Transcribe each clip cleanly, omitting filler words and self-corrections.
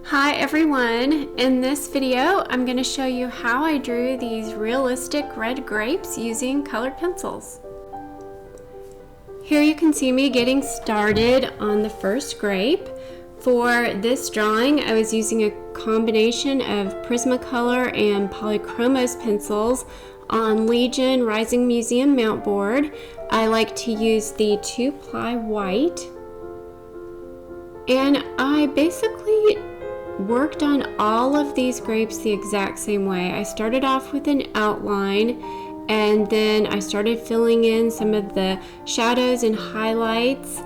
Hi everyone! In this video I'm going to show you how I drew these realistic red grapes using colored pencils. Here you can see me getting started on the first grape. For this drawing I was using a combination of Prismacolor and Polychromos pencils on Legion Rising Museum mount board. I like to use the 2-ply white, and I basically worked on all of these grapes the exact same way. I started off with an outline, and then I started filling in some of the shadows and highlights,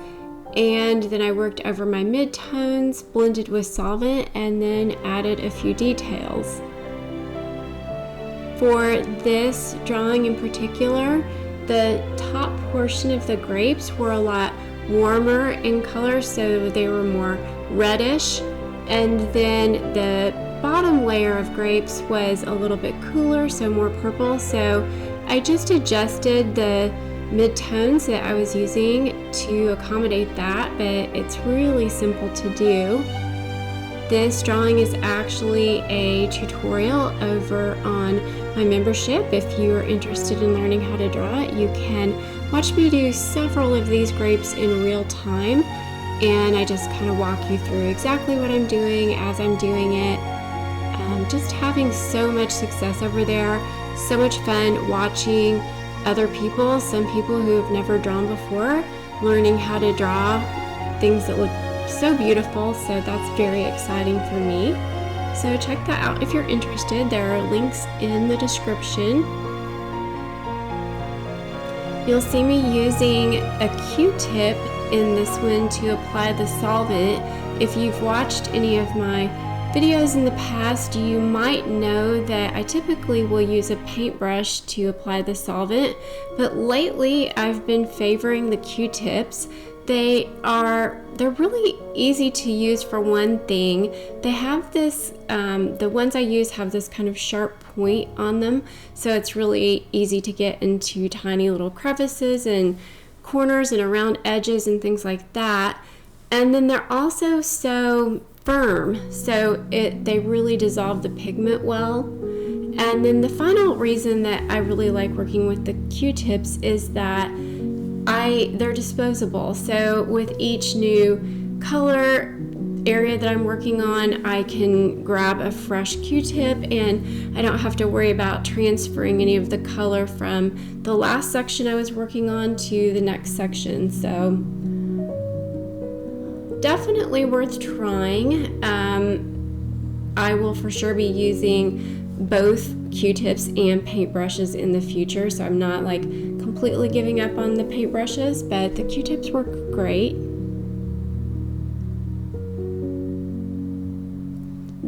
and then I worked over my midtones, blended with solvent, and then added a few details. For this drawing in particular, the top portion of the grapes were a lot warmer in color, so they were more reddish, and then the bottom layer of grapes was a little bit cooler, so more purple. So I just adjusted the mid-tones that I was using to accommodate that, but it's really simple to do. This drawing is actually a tutorial over on my membership. If you are interested in learning how to draw it, you can watch me do several of these grapes in real time, and I just kind of walk you through exactly what I'm doing as I'm doing it. Just having so much success over there, so much fun watching other people, some people who have never drawn before, learning how to draw things that look so beautiful, so that's very exciting for me. So check that out if you're interested. There are links in the description. You'll see me using a Q-tip in this one to apply the solvent. If you've watched any of my videos in the past, you might know that I typically will use a paintbrush to apply the solvent, but lately I've been favoring the Q-tips. They're really easy to use for one thing. They have this, the ones I use have this kind of sharp point on them, so it's really easy to get into tiny little crevices and corners and around edges and things like that. And then they're also so firm, so they really dissolve the pigment well. And then the final reason that I really like working with the Q-tips is that they're disposable. So with each new color area that I'm working on, I can grab a fresh Q-tip, and I don't have to worry about transferring any of the color from the last section I was working on to the next section. So definitely worth trying. I will for sure be using both Q-tips and paintbrushes in the future, so I'm not like completely giving up on the paintbrushes, but the Q-tips work great.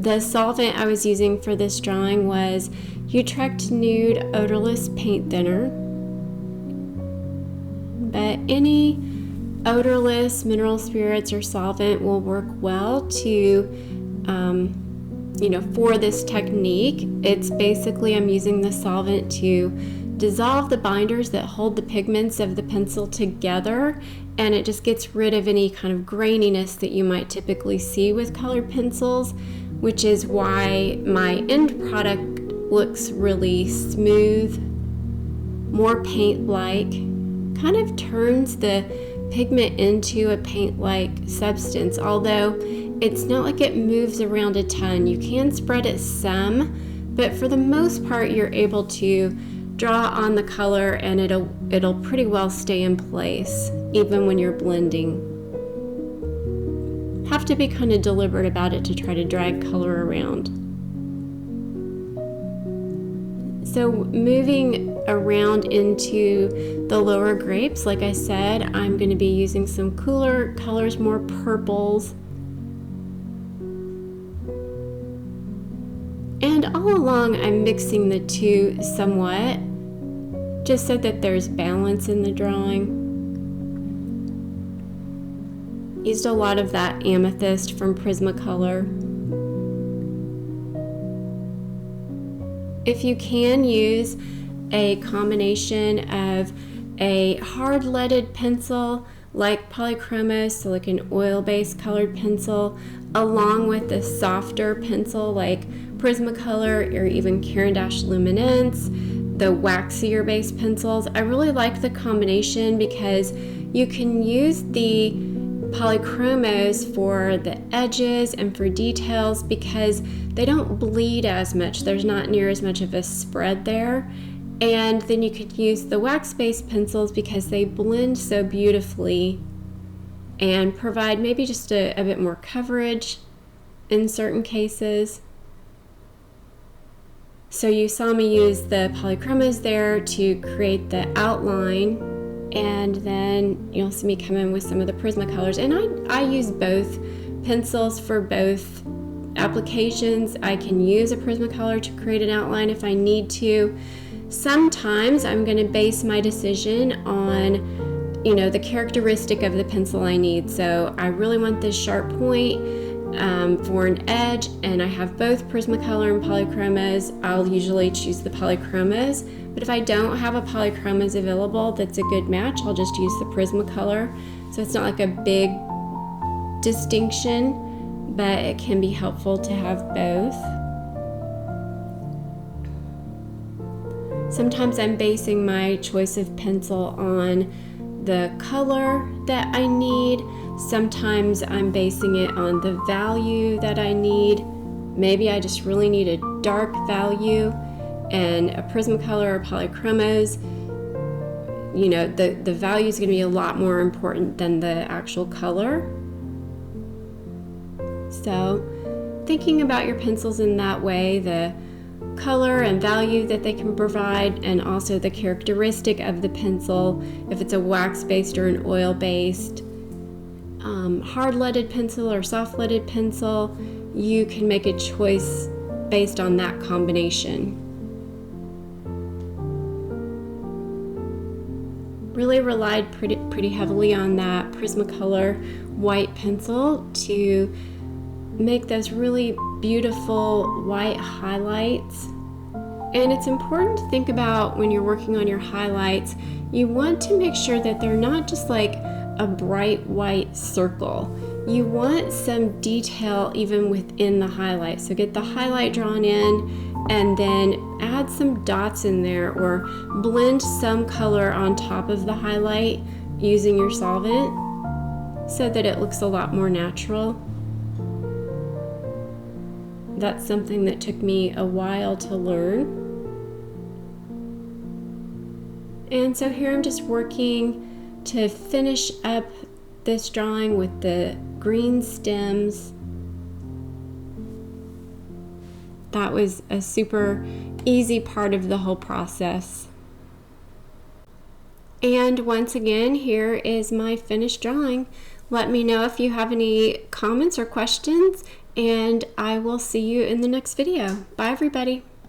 The solvent I was using for this drawing was Utrecht NOOD Odorless paint thinner, but any odorless mineral spirits or solvent will work well to for this technique. It's basically I'm using the solvent to dissolve the binders that hold the pigments of the pencil together, and it just gets rid of any kind of graininess that you might typically see with colored pencils, which is why my end product looks really smooth, more paint-like, kind of turns the pigment into a paint-like substance, although it's not like it moves around a ton. You can spread it some, but for the most part you're able to draw on the color and it'll pretty well stay in place even when you're blending. Have to be kind of deliberate about it to try to drag color around. So moving around into the lower grapes, like I said, I'm going to be using some cooler colors, more purples. And all along I'm mixing the two somewhat, just so that there's balance in the drawing. Used a lot of that amethyst from Prismacolor. If you can use a combination of a hard leaded pencil like Polychromos, so like an oil-based colored pencil, along with a softer pencil like Prismacolor or even Caran d'Ache Luminance, the waxier base pencils. I really like the combination because you can use the Polychromos for the edges and for details because they don't bleed as much. There's not near as much of a spread there. And then you could use the wax-based pencils because they blend so beautifully and provide maybe just a bit more coverage in certain cases. So you saw me use the Polychromos there to create the outline, and then you'll see me come in with some of the Prismacolors. And I use both pencils for both applications. I can use a Prismacolor to create an outline if I need to. Sometimes I'm going to base my decision on, the characteristic of the pencil I need. So I really want this sharp point for an edge, and I have both Prismacolor and Polychromos. I'll usually choose the Polychromos, but if I don't have a Polychromos available that's a good match, I'll just use the Prismacolor. So it's not like a big distinction, but it can be helpful to have both. Sometimes I'm basing my choice of pencil on the color that I need. Sometimes I'm basing it on the value that I need. Maybe I just really need a dark value, and a Prismacolor or Polychromos, the value is going to be a lot more important than the actual color. So thinking about your pencils in that way, the color and value that they can provide, and also the characteristic of the pencil, if it's a wax-based or an oil-based, hard-leaded pencil or soft-leaded pencil, you can make a choice based on that combination. Really relied pretty heavily on that Prismacolor white pencil to make those really beautiful white highlights. And it's important to think about when you're working on your highlights, you want to make sure that they're not just like a bright white circle. You want some detail even within the highlight. So get the highlight drawn in and then add some dots in there, or blend some color on top of the highlight using your solvent so that it looks a lot more natural. That's something that took me a while to learn. And so here I'm just working to finish up this drawing with the green stems. That was a super easy part of the whole process. And once again, here is my finished drawing. Let me know if you have any comments or questions, and I will see you in the next video. Bye, everybody.